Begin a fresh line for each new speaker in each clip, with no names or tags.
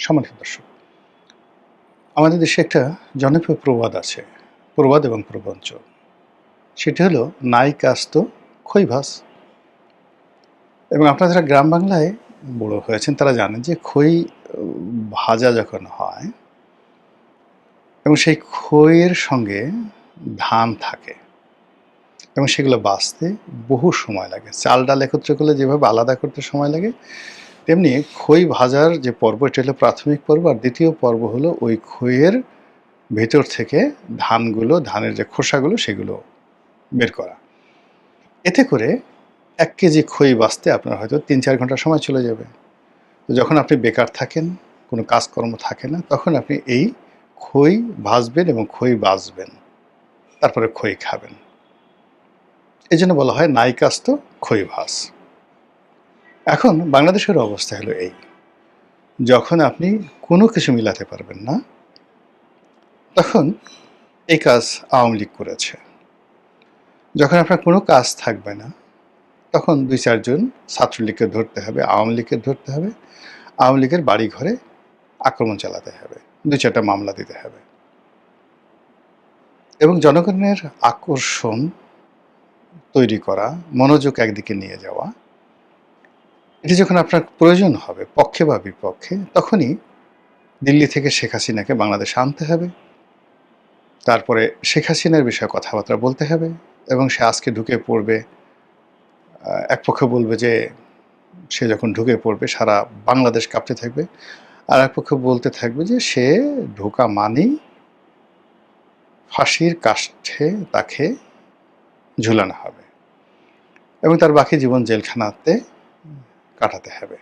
সম্মানিত দর্শক, আমাদের দেশে একটা জনপ্রিয় প্রবাদ আছে, প্রবাদ এবং প্রবঞ্চ। সেটি হলো নাই কাস্ত খই ভাস। এবং আপনারা যারা গ্রাম বাংলায় বড় হয়েছেন তারা জানেন যে খই ভাজা যখন হয় এবং সেই খইয়ের সঙ্গে ধান থাকে এবং সেগুলো বাছতে বহু সময় লাগে। চাল ডাল একত্রে করলে যেভাবে আলাদা করতে সময় লাগে, তেমনি খই ভাজার যে পর্ব, এটা হলো প্রাথমিক পর্ব। আর দ্বিতীয় পর্ব হলো ওই খইয়ের ভেতর থেকে ধানগুলো, ধানের যে খোসাগুলো সেগুলো বের করা। এতে করে ১ কেজি খই বাছতে আপনার হয়তো ৩-৪ ঘন্টা সময় চলে যাবে। তো যখন আপনি বেকার থাকেন, কোনো কাজকর্ম থাকে না, তখন আপনি এই খই ভাজবেন এবং খই বাছবেন, তারপরে খই খাবেন। এজন্য বলা হয় নাই কাস্ত খই ভাস। এখন বাংলাদেশের অবস্থা হলো এই, যখন আপনি কোনো কিছু মিলাতে পারবেন না, তখন এই কাজ আওয়ামী লীগ করেছে। যখন আপনার কোনো কাজ থাকবে না, তখন ২-৪ জন ছাত্রলীগকে ধরতে হবে, আওয়ামী লীগকে ধরতে হবে, আওয়ামী লীগের বাড়ি ঘরে আক্রমণ চালাতে হবে, ২-৪টা মামলা দিতে হবে। এবং জনগণের আকর্ষণ তৈরি করা, মনোযোগ একদিকে নিয়ে যাওয়া, এটি যখন আপনার প্রয়োজন হবে পক্ষে বা বিপক্ষে, তখনই দিল্লি থেকে শেখ হাসিনাকে বাংলাদেশে আনতে হবে। তারপরে শেখ হাসিনার বিষয়ে কথাবার্তা বলতে হবে এবং সে আজকে ঢুকে পড়বে। এক পক্ষ বলবে যে সে যখন ঢুকে পড়বে সারা বাংলাদেশ কাঁপতে থাকবে, আর এক পক্ষ বলতে থাকবে যে সে ঢোকা মানেই ফাঁসির কাষ্ঠে তাকে ঝুলানো হবে এবং তার বাকি জীবন জেলখানাতে কাটাতে হবে।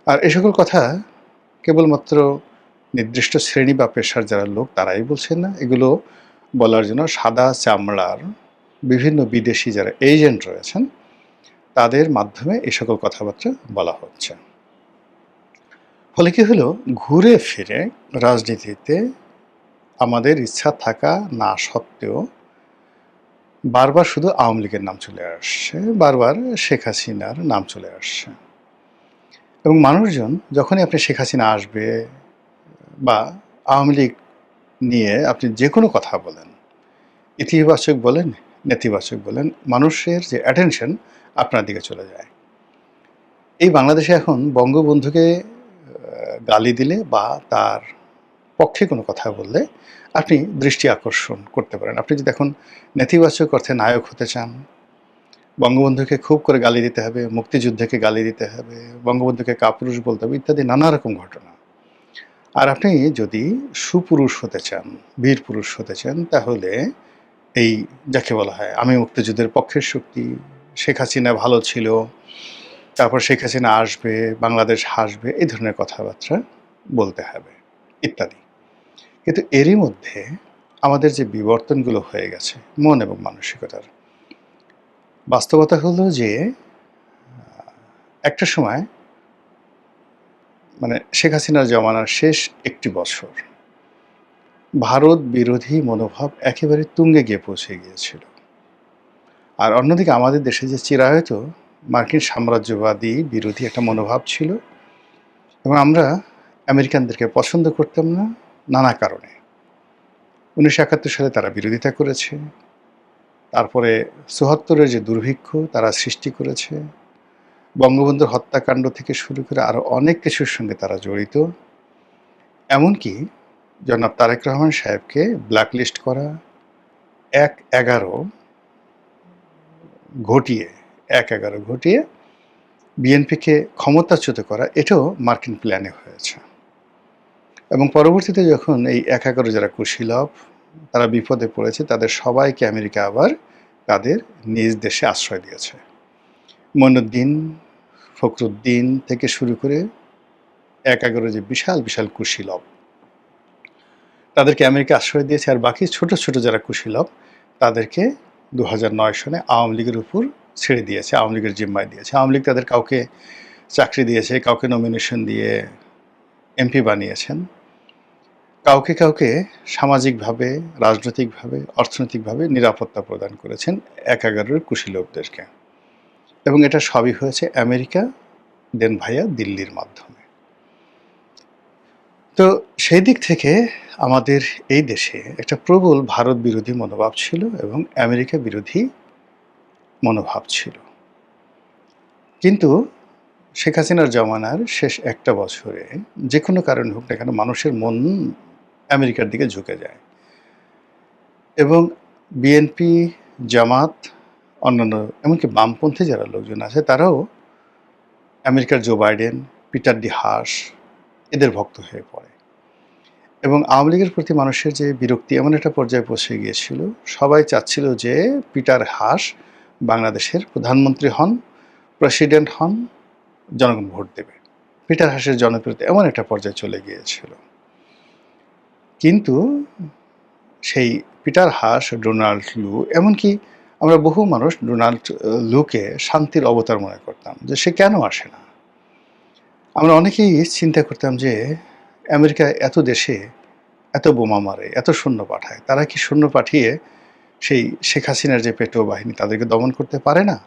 আর এ সকল কথা কেবলমাত্র নির্দিষ্ট শ্রেণী বা পেশার যারা লোক তারাই বলছেন না, এগুলো বলার জন্য সাদা চামড়ার বিভিন্ন বিদেশি যারা এজেন্ট রয়েছেন তাদের মাধ্যমে এই সকল কথাবার্তা বলা হচ্ছে। ফলে কি হলো, ঘুরে ফিরে রাজনীতিতে আমাদের ইচ্ছা থাকা না সত্ত্বেও বারবার শুধু আওয়ামী লীগের নাম চলে আসছে, বারবার শেখ হাসিনার নাম চলে আসছে। এবং মানুষজন যখনই আপনি শেখ হাসিনা আসবে বা আওয়ামী লীগ নিয়ে আপনি যে কোনো কথা বলেন, ইতিবাচক বলেন, নেতিবাচক বলেন, মানুষের যে অ্যাটেনশন আপনার দিকে চলে যায়। এই বাংলাদেশে এখন বঙ্গবন্ধুকে গালি দিলে বা তার পক্ষে কোনো কথা বললে আপনি দৃষ্টি আকর্ষণ করতে পারেন। আপনি যদি এখন নেতিবাচক অর্থে নায়ক হতে চান, বঙ্গবন্ধুকে খুব করে গালি দিতে হবে, মুক্তিযুদ্ধকে গালি দিতে হবে, বঙ্গবন্ধুকে কাপুরুষ বলতে হবে, ইত্যাদি নানা রকম ঘটনা। আর আপনি যদি সুপুরুষ হতে চান, বীর পুরুষ হতে চান, তাহলে এই যাকে বলা হয় আমি মুক্তিযুদ্ধের পক্ষের শক্তি, শেখ হাসিনা ভালো ছিল, তারপর শেখ হাসিনা আসবে, বাংলাদেশ হাসবে, এই ধরনের কথাবার্তা বলতে হবে ইত্যাদি। কিন্তু এরই মধ্যে আমাদের যে বিবর্তনগুলো হয়ে গেছে মন এবং মানসিকতার, বাস্তবতা হলো যে একটা সময় মানে শেখ হাসিনার জমানার শেষ একটি বছর ভারত বিরোধী মনোভাব একেবারে তুঙ্গে গিয়ে পৌঁছে গিয়েছিল। আর অন্যদিকে আমাদের দেশে যে চিরায়ত মার্কিন সাম্রাজ্যবাদী বিরোধী একটা মনোভাব ছিল এবং আমরা আমেরিকানদেরকে পছন্দ করতাম না নানা কারণে। ১৯৭১ সালে তারা বিরোধিতা করেছে, তারপরে ৭৪-এর যে দুর্ভিক্ষ তারা সৃষ্টি করেছে, বঙ্গবন্ধুর হত্যাকাণ্ড থেকে শুরু করে আরও অনেক কিছুর সঙ্গে তারা জড়িত। এমনকি জনাব তারেক রহমান সাহেবকে ব্ল্যাকলিস্ট করা, ১-১১ ঘটিয়ে ১-১১ ঘটিয়ে বিএনপিকে ক্ষমতাচ্যুত করা, এটাও মার্কিন প্ল্যানে হয়েছে। এবং পরবর্তীতে যখন এই ১-১১ যারা কুশীলব তারা বিপদে পড়েছে, তাদের সবাইকে আমেরিকা আবার তাদের নিজ দেশে আশ্রয় দিয়েছে। মঈনুদ্দিন, ফখরুদ্দিন থেকে শুরু করে ১-১১ যে বিশাল বিশাল কুশীলব তাদেরকে আমেরিকা আশ্রয় দিয়েছে। আর বাকি ছোট ছোট যারা কুশীলব তাদেরকে ২০০৯ সনে আওয়ামী লীগের উপর ছেড়ে দিয়েছে, আওয়ামী লীগের জিম্মায় দিয়েছে। আওয়ামী লীগ তাদের কাউকে চাকরি দিয়েছে, কাউকে নমিনেশন দিয়ে এমপি বানিয়েছেন, কাউকে কাউকে সামাজিকভাবে, রাজনৈতিকভাবে, অর্থনৈতিকভাবে নিরাপত্তা প্রদান করেছেন ১-১১-এর কুশীলবদেরকে। এবং এটা সবই হয়েছে আমেরিকা দেন ভাইয়া দিল্লির মাধ্যমে। তো সেই দিক থেকে আমাদের এই দেশে একটা প্রবল ভারত বিরোধী মনোভাব ছিল এবং আমেরিকা বিরোধী মনোভাব ছিল। কিন্তু শেখ হাসিনার জমানার শেষ একটা বছরে যেকোনো কারণে হোক না কেন মানুষের মন আমেরিকার দিকে ঝুঁকে যায় এবং বিএনপি, জামাত, অন্যান্য এমনকি বামপন্থী যারা লোকজন আছে তারাও আমেরিকার Joe Biden, Peter D Haas এদের ভক্ত হয়ে পড়ে এবং আওয়ামী লীগের প্রতি মানুষের যে বিরক্তি এমন একটা পর্যায়ে পৌঁছে গিয়েছিল, সবাই চাচ্ছিল যে পিটার হাস বাংলাদেশের প্রধানমন্ত্রী হন, প্রেসিডেন্ট হন, জনগণ ভোট দেবে। পিটার হাসের জনপ্রিয়তা এমন একটা পর্যায়ে চলে গিয়েছিল। কিন্তু সেই পিটার হাস, ডোনাল্ড লু, এমনকি আমরা বহু মানুষ ডোনাল্ড লুকে শান্তির অবতার মনে করতাম যে সে কেন আসে না। আমরা অনেকেই চিন্তা করতাম যে আমেরিকা এত দেশে এত বোমা মারে, এত সৈন্য পাঠায়, তারা কি সৈন্য পাঠিয়ে সেই শেখ হাসিনার যে পেটোয়া বাহিনী তাদেরকে দমন করতে পারে না?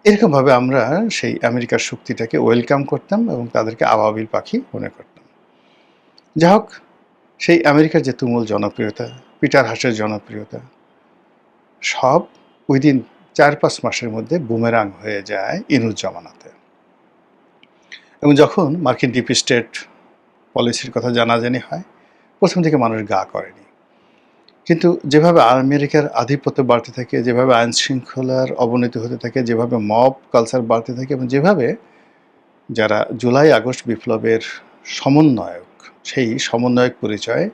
এরকমভাবে আমরা সেই আমেরিকার শক্তিটাকে ওয়েলকাম করতাম এবং তাদেরকে আবাবিল পাখি মনে করতাম। যা হোক, সেই আমেরিকার যে তুমুল জনপ্রিয়তা, পিটার হাসের জনপ্রিয়তা সব উইদিন ৪-৫ মাসের মধ্যে বুমেরাং হয়ে যায় ইনুস জমানাতে। এবং যখন মার্কিন ডিপ স্টেট পলিসির কথা জানাজানি হয়, প্রথম থেকে মানুষ গা করেনি। কিন্তু যেভাবে আমেরিকার আধিপত্য বাড়তে থাকে, যেভাবে আইন শৃঙ্খলার অবনতি হতে থাকে, যেভাবে মব কালচার বাড়তে থাকে এবং যেভাবে যারা জুলাই আগস্ট বিপ্লবের সমন্বয়ক, সেই সমন্বয়ক পরিচয়ে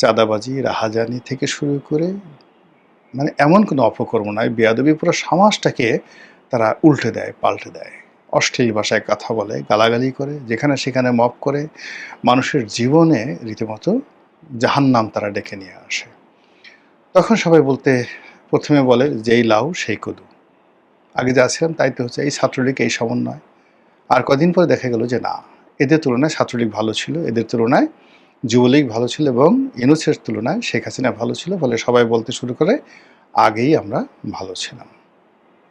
চাঁদাবাজি, রাহাজানি থেকে শুরু করে মানে এমন কোনো অপকর্ম নয়, বেয়াদবি পুরো সমাজটাকে তারা উল্টে দেয়, পাল্টে দেয়। অশ্লীল ভাষায় কথা বলে, গালাগালি করে, যেখানে সেখানে মব করে, মানুষের জীবনে রীতিমতো জাহান্নাম তারা ডেকে নিয়ে আসে। তখন সবাই প্রথমে বলে যেই লাউ সেই কদু। আগে যা ছিলাম তাই তো হচ্ছে, এই ছাত্রলীগ, এই সমন্বয়। আর কদিন পরে দেখা গেল যে না, এদের তুলনায় ছাত্রলীগ ভালো ছিল, এদের তুলনায় যুবলীগ ভালো ছিল এবং ইউনূসের তুলনায় শেখ হাসিনা ভালো ছিল। ফলে সবাই বলতে শুরু করে আগেই আমরা ভালো ছিলাম।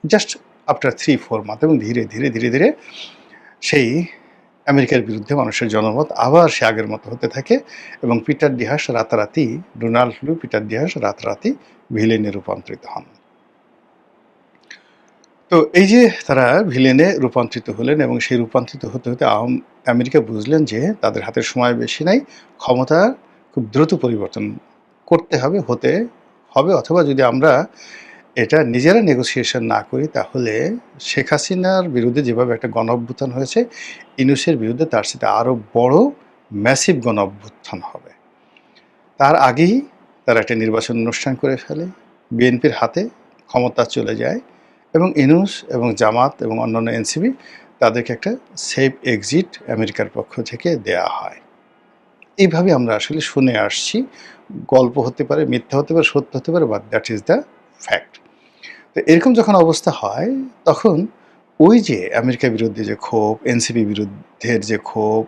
জাস্ট আফটার 3-4 মান্থ এবং ধীরে ধীরে ধীরে ধীরে সেই আমেরিকার বিরুদ্ধে মানুষের জনমত আবার সে আগের মতো হতে থাকে এবং পিটার ডি হাস রাতারাতি, ডোনাল্ড লু, পিটার ডি হাস রাতারাতি ভিলেনে রূপান্তরিত হন। তো এই যে তারা ভিলেনে রূপান্তরিত হলেন এবং সেই রূপান্তরিত হতে হতে আমেরিকা বুঝলেন যে তাদের হাতে সময় বেশি নাই, ক্ষমতা খুব দ্রুত পরিবর্তন করতে হবে, হতে হবে, অথবা যদি আমরা এটা নিজেরা নেগোসিয়েশন না করি তাহলে শেখ হাসিনার বিরুদ্ধে যেভাবে একটা গণ অভ্যুত্থান হয়েছে, ইউনূসের বিরুদ্ধে তার সাথে আরও বড় ম্যাসিভ গণ অভ্যুত্থান হবে। তার আগেই তারা একটা নির্বাচন অনুষ্ঠান করে ফেলে, বিএনপির হাতে ক্ষমতা চলে যায় এবং ইউনূস এবং জামাত এবং অন্যান্য এনসিপি তাদেরকে একটা সেফ এক্সিট আমেরিকার পক্ষ থেকে দেয়া হয়। এইভাবে আমরা আসলে শুনে আসছি। গল্প হতে পারে, মিথ্যা হতে পারে, সত্য হতে পারে, but that is the fact. তো এরকম যখন অবস্থা হয় তখন ওই যে আমেরিকার বিরুদ্ধে যে ক্ষোভ, এনসিপি বিরুদ্ধের যে ক্ষোভ,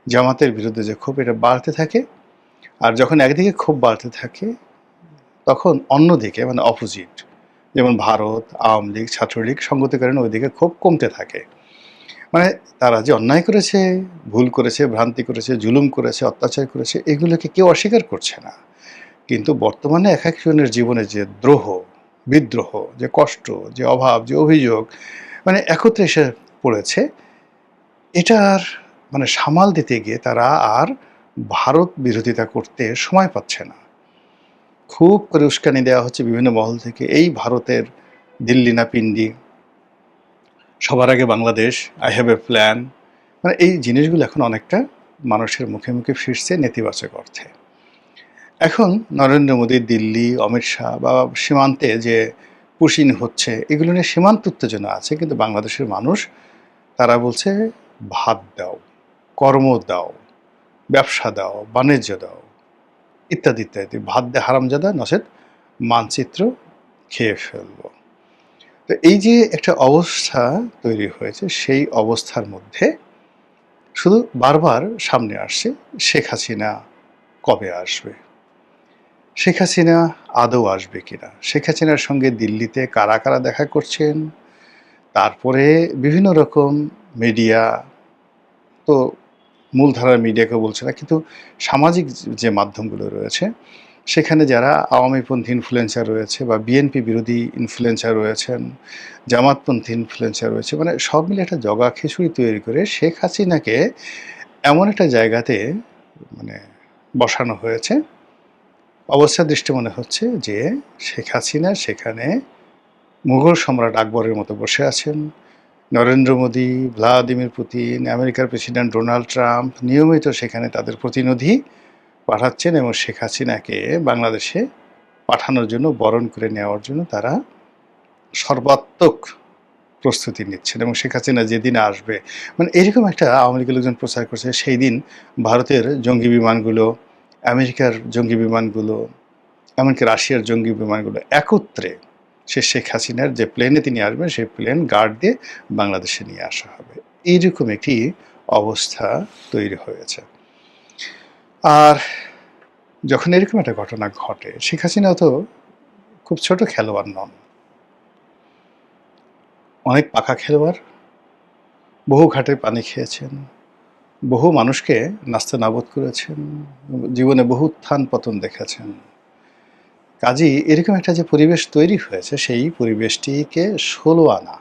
জামাতের বিরুদ্ধে যে ক্ষোভ, এটা বাড়তে থাকে। আর যখন একদিকে ক্ষোভ বাড়তে থাকে তখন অন্যদিকে মানে অপোজিট, যেমন ভারত, আওয়ামী লীগ, ছাত্রলীগ সঙ্গতি কারণে ওইদিকে ক্ষোভ কমতে থাকে। মানে তারা যে অন্যায় করেছে, ভুল করেছে, ভ্রান্তি করেছে, জুলুম করেছে, অত্যাচার করেছে, এগুলোকে কেউ অস্বীকার করছে না। কিন্তু বর্তমানে এক একজনের জীবনে যে দ্রোহ, বিদ্রোহ, যে কষ্ট, যে অভাব, যে অভিযোগ মানে একত্রে এসে পড়েছে, এটার মানে সামাল দিতে গিয়ে তারা আর ভারত বিরোধিতা করতে সময় পাচ্ছে না। খুব করে উস্কানি দেওয়া হচ্ছে বিভিন্ন মহল থেকে, এই ভারতের দিল্লি না পিন্ডি, সবার আগে Bangladesh, I have a plan. মানে এই জিনিসগুলো এখন অনেকটা মানুষের মুখে মুখে ফিরছে নেতিবাচক অর্থে। এখন নরেন্দ্র মোদী, দিল্লি, অমিত শাহ বা সীমান্তে যে পুশিন হচ্ছে, এগুলো নিয়ে সীমান্ত উত্তেজনা আছে, কিন্তু বাংলাদেশের মানুষ তারা বলছে ভাত দাও, কর্ম দাও, ব্যবসা দাও, বাণিজ্য দাও, ইত্যাদি ইত্যাদি। ভাত দে হারামজাদা, নচেৎ মানচিত্র খেয়ে ফেলব। তো এই যে একটা অবস্থা তৈরি হয়েছে, সেই অবস্থার মধ্যে শুধু বারবার সামনে আসছে শেখ হাসিনা কবে আসবে, শেখ হাসিনা আদৌ আসবে কিনা, শেখ হাসিনার সঙ্গে দিল্লিতে কারা কারা দেখা করছেন, তারপরে বিভিন্ন রকম মিডিয়া তো মূলধারার মিডিয়াকে বলছে না, কিন্তু সামাজিক যে মাধ্যমগুলো রয়েছে সেখানে যারা আওয়ামীপন্থী ইনফ্লুয়েন্সার রয়েছে বা বিএনপি বিরোধী ইনফ্লুয়েন্সার রয়েছেন, জামাতপন্থী ইনফ্লুয়েন্সার রয়েছে, মানে সব মিলে একটা জগা খিচুড়ি তৈরি করে শেখ হাসিনাকে এমন একটা জায়গাতে মানে বসানো হয়েছে, অবস্থা দৃষ্টি মনে হচ্ছে যে শেখ হাসিনা সেখানে মুঘল সম্রাট আকবরের মতো বসে আছেন। নরেন্দ্র মোদী, ভ্লাদিমির পুতিন, আমেরিকার প্রেসিডেন্ট ডোনাল্ড ট্রাম্প নিয়মিত সেখানে তাদের প্রতিনিধি পাঠাচ্ছেন এবং শেখ হাসিনাকে বাংলাদেশে পাঠানোর জন্য, বরণ করে নেওয়ার জন্য তারা সর্বাত্মক প্রস্তুতি নিচ্ছেন। এবং শেখ হাসিনা যেদিন আসবে, মানে এরকম একটা আওয়ামী লীগের লোকজন প্রচার করছে, সেই দিন ভারতের জঙ্গি বিমানগুলো, আমেরিকার জঙ্গি বিমানগুলো, এমনকি রাশিয়ার জঙ্গি বিমানগুলো একত্রে শেখ হাসিনার যে প্লেনে তিনি আসবেন সেই প্লেন গার্ড দিয়ে বাংলাদেশে নিয়ে আসা হবে। এইরকম একটি অবস্থা তৈরি হয়েছে। আর যখন এরকম একটা ঘটনা ঘটে, শেখ হাসিনাও তো খুব ছোট খেলোয়াড় নন, অনেক পাকা খেলোয়াড়, বহু ঘাটে পানি খেয়েছেন, বহু মানুষকে নাস্তে নাবুদ করেছেন, জীবনে বহু উত্থান পতন দেখেছেন। কাজেই এরকম একটা যে পরিবেশ তৈরি হয়েছে, সেই পরিবেশটিকে ১৬ আনা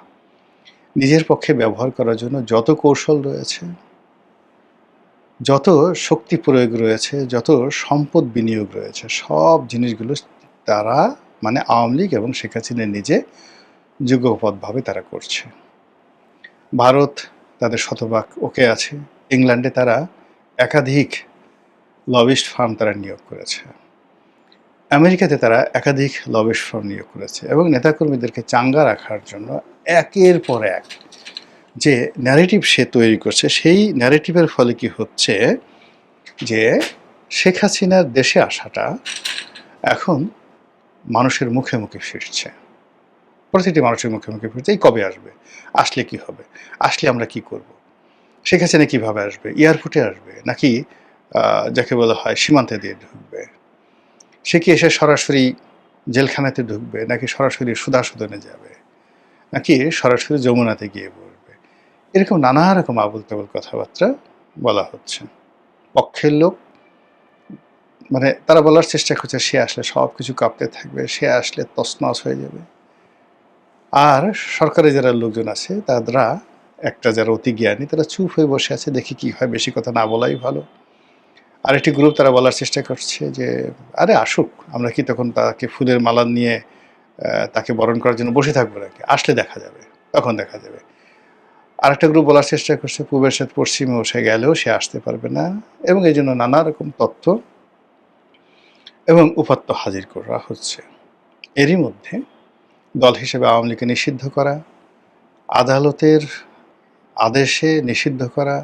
নিজের পক্ষে ব্যবহার করার জন্য যত কৌশল রয়েছে, যত শক্তি প্রয়োগ রয়েছে, যত সম্পদ বিনিয়োগ রয়েছে, সব জিনিসগুলো তারা মানে আওয়ামী লীগ এবং শেখ হাসিনা নিজে যুগপৎভাবে তারা করছে। ভারত তাদের শতভাগ ওকে আছে। ইংল্যান্ডে তারা একাধিক লবিস্ট ফার্ম তারা নিয়োগ করেছে। আমেরিকাতে তারা একাধিক লবিস্ট ফার্ম নিয়োগ করেছে এবং নেতাকর্মীদেরকে চাঙ্গা রাখার জন্য একের পর এক যে ন্যারেটিভ সে তৈরি করছে, সেই ন্যারেটিভের ফলে কি হচ্ছে যে শেখ হাসিনার দেশে আসাটা এখন মানুষের মুখে মুখে ফিরছে, প্রতিটি মানুষের মুখে মুখে ফিরছে। এই কবে আসবে, আসলে কি হবে, আসলে আমরা কি করব, শেখ হাসিনা কীভাবে আসবে, এয়ারপোর্টে আসবে নাকি যাকে বলা হয় সীমান্তে দিয়ে ঢুকবে, সে কি এসে সরাসরি জেলখানাতে ঢুকবে নাকি সরাসরি সুধাসদনে যাবে নাকি সরাসরি যমুনাতে গিয়ে পড়বে, এরকম নানা রকম আবল তাবল কথাবার্তা বলা হচ্ছে। পক্ষের লোক মানে তারা বলার চেষ্টা করছে সে আসলে সব কিছু কাঁপতে থাকবে, সে আসলে তছনছ হয়ে যাবে। আর সরকারে যারা লোকজন আছে তারা একটা যারা অতি জ্ঞানী তারা চুপ হয়ে বসে আছে, দেখি কি হয়, বেশি কথা না বলাই ভালো। আরেকটি গ্রুপ তারা বলার চেষ্টা করছে যে আরে আসুক, আমরা কি তখন তাকে ফুলের মালা নিয়ে তাকে বরণ করার জন্য বসে থাকবো নাকি, আসলে দেখা যাবে, তখন দেখা যাবে। আরেকটা গ্রুপ বলার চেষ্টা করছে পূবের সাথে পশ্চিমে বসে গেলেও সে আসতে পারবে না, এবং এই জন্য নানা রকম তথ্য এবং উপাত্ত হাজির করা হচ্ছে। এরই মধ্যে দল হিসেবে আওয়ামী লীগকে নিষিদ্ধ করা, আদালতের আদেশে নিষিদ্ধ করা,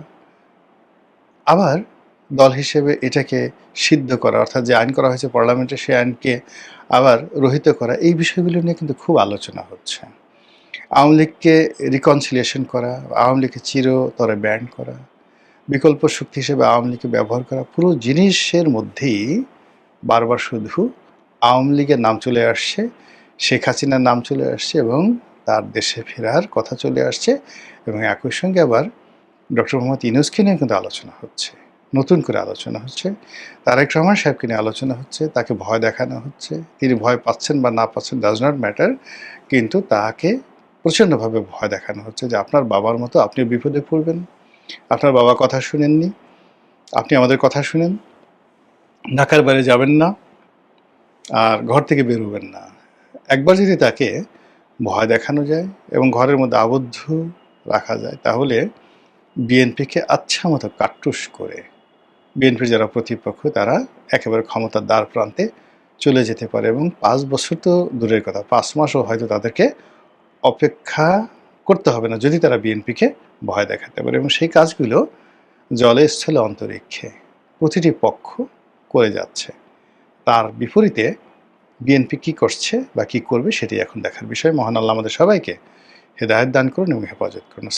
আবার দল হিসেবে এটাকে সিদ্ধ করা, অর্থাৎ যে আইন করা হয়েছে পার্লামেন্টে সেই আইনকে আবার রহিত করা, এই বিষয়গুলো নিয়ে কিন্তু খুব আলোচনা হচ্ছে। আওয়ামী লীগকে রিকনসিলিয়েশন করা, আওয়ামী লীগকে চিরতরে ব্যান্ড করা, বিকল্প শক্তি হিসেবে আওয়ামী লীগকে ব্যবহার করা, পুরো জিনিসের মধ্যেই বারবার শুধু আওয়ামী লীগের নাম চলে আসছে, শেখ হাসিনার নাম চলে আসছে এবং তার দেশে ফেরার কথা চলে আসছে, এবং একই সঙ্গে আবার ডক্টর মোহাম্মদ ইউনূসকে নিয়ে কিন্তু আলোচনা হচ্ছে, নতুন করে আলোচনা হচ্ছে, তারেক রহমান সাহেবকে নিয়ে আলোচনা হচ্ছে, তাকে ভয় দেখানো হচ্ছে। তিনি ভয় পাচ্ছেন বা না পাচ্ছেন ডাজ নট ম্যাটার, কিন্তু তাকে প্রচণ্ডভাবে ভয় দেখানো হচ্ছে যে আপনার বাবার মতো আপনিও বিপদে পড়বেন, আপনার বাবা কথা শুনেননি, আপনি আমাদের কথা শুনেন, ঢাকার বাইরে যাবেন না আর ঘর থেকে বেরোবেন না। একবার যদি তাকে ভয় দেখানো যায় এবং ঘরের মধ্যে আবদ্ধ রাখা যায়, তাহলে বিএনপিকে আচ্ছা মতো কাট্টুস করে বিএনপির যারা প্রতিপক্ষ তারা একেবারে ক্ষমতার দ্বার প্রান্তে চলে যেতে পারে, এবং 5 বছর তো দূরের কথা, 5 মাসও হয়তো তাদেরকে অপেক্ষা করতে হবে না যদি তারা বিএনপিকে ভয় দেখাতে পারে। এবং সেই কাজগুলো জলে স্থলে অন্তরিক্ষে প্রতিটি পক্ষ করে যাচ্ছে। তার বিপরীতে বিএনপি কী করছে বা কী করবে সেটি এখন দেখার বিষয়। মহান আল্লাহ আমাদের সবাইকে হেদায়েত দান করুন এবং হেফাজত করুন।